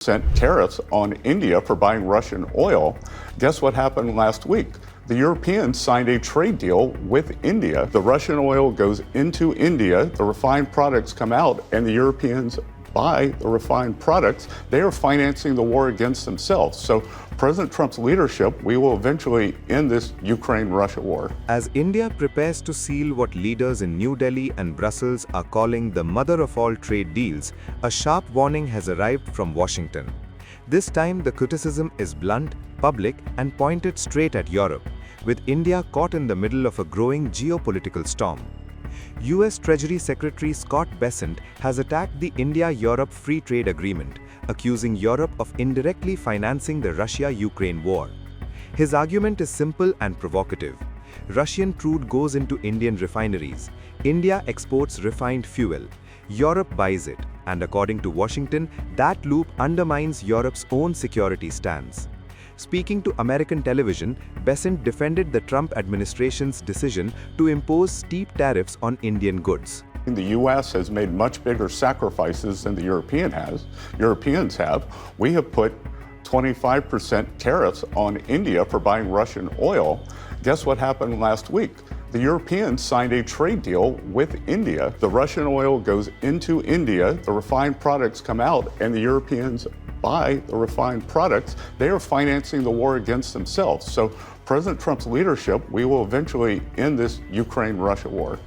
tariffs on India for buying Russian oil. Guess what happened last week? The Europeans signed a trade deal with India. The Russian oil goes into India, the refined products come out, and the Europeans buy the refined products. They are financing the war against themselves. So President Trump's leadership, we will eventually end this Ukraine-Russia war. As India prepares to seal what leaders in New Delhi and Brussels are calling the mother of all trade deals, a sharp warning has arrived from Washington. This time the criticism is blunt, public, and pointed straight at Europe, with India caught in the middle of a growing geopolitical storm. US Treasury Secretary Scott Bessent has attacked the India-Europe Free Trade Agreement, accusing Europe of indirectly financing the Russia-Ukraine war. His argument is simple and provocative. Russian crude goes into Indian refineries. India exports refined fuel. Europe buys it, and according to Washington, that loop undermines Europe's own security stance. Speaking to American television, Bessent defended the Trump administration's decision to impose steep tariffs on Indian goods. The U.S. has made much bigger sacrifices than the Europeans have. We have put 25% tariffs on India for buying Russian oil. Guess what happened last week? The Europeans signed a trade deal with India. The Russian oil goes into India, the refined products come out, and the Europeans buy the refined products. They are financing the war against themselves. So President Trump's leadership, we will eventually end this Ukraine-Russia war.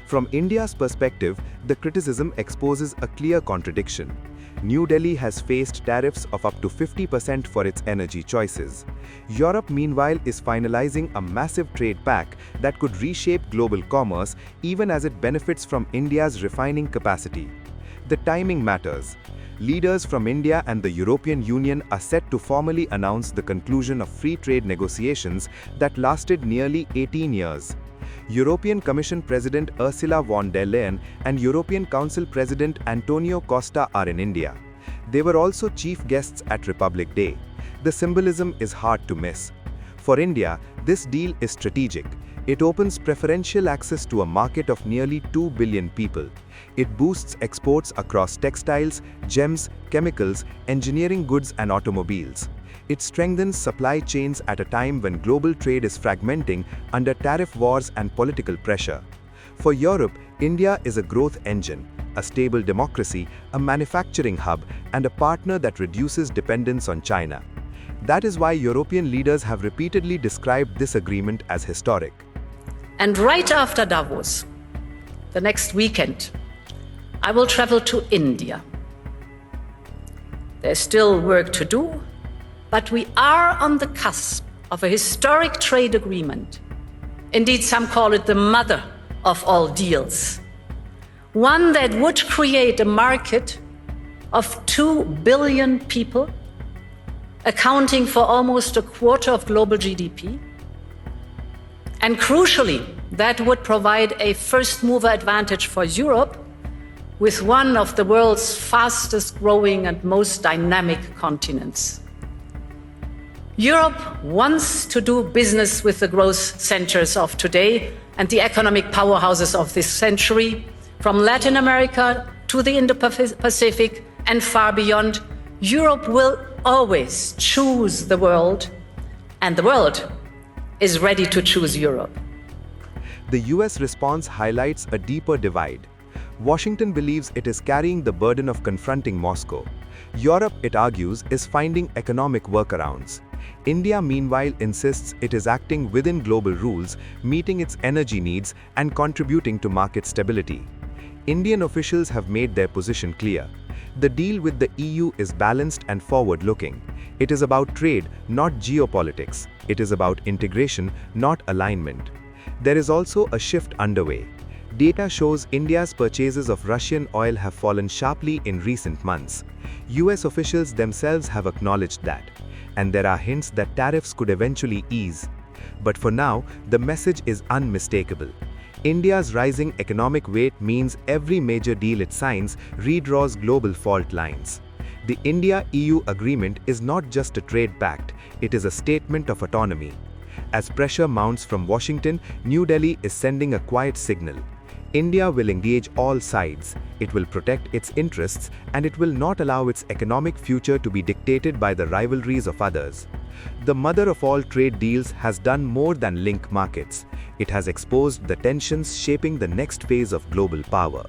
From India's perspective, the criticism exposes a clear contradiction. New Delhi has faced tariffs of up to 50% for its energy choices. Europe, meanwhile, is finalizing a massive trade pact that could reshape global commerce even as it benefits from India's refining capacity. The timing matters. Leaders from India and the European Union are set to formally announce the conclusion of free trade negotiations that lasted nearly 18 years. European Commission President Ursula von der Leyen and European Council President Antonio Costa are in India. They were also chief guests at Republic Day. The symbolism is hard to miss. For India, this deal is strategic. It opens preferential access to a market of nearly 2 billion people. It boosts exports across textiles, gems, chemicals, engineering goods, and automobiles. It strengthens supply chains at a time when global trade is fragmenting under tariff wars and political pressure. For Europe, India is a growth engine, a stable democracy, a manufacturing hub, and a partner that reduces dependence on China. That is why European leaders have repeatedly described this agreement as historic. And right after Davos, the next weekend, I will travel to India. There's still work to do, but we are on the cusp of a historic trade agreement. Indeed, some call it the mother of all deals. One that would create a market of 2 billion people, accounting for almost a quarter of global GDP. And crucially, that would provide a first-mover advantage for Europe with one of the world's fastest-growing and most dynamic continents. Europe wants to do business with the growth centers of today and the economic powerhouses of this century, from Latin America to the Indo-Pacific and far beyond. Europe will always choose the world, and the world is ready to choose Europe. The US response highlights a deeper divide. Washington believes it is carrying the burden of confronting Moscow. Europe, it argues, is finding economic workarounds. India, meanwhile, insists it is acting within global rules, meeting its energy needs, and contributing to market stability. Indian officials have made their position clear. The deal with the EU is balanced and forward-looking. It is about trade, not geopolitics. It is about integration, not alignment. There is also a shift underway. Data shows India's purchases of Russian oil have fallen sharply in recent months. US officials themselves have acknowledged that. And there are hints that tariffs could eventually ease. But for now, the message is unmistakable. India's rising economic weight means every major deal it signs redraws global fault lines. The India-EU agreement is not just a trade pact, it is a statement of autonomy. As pressure mounts from Washington, New Delhi is sending a quiet signal. India will engage all sides, it will protect its interests, and it will not allow its economic future to be dictated by the rivalries of others. The mother of all trade deals has done more than link markets. It has exposed the tensions shaping the next phase of global power.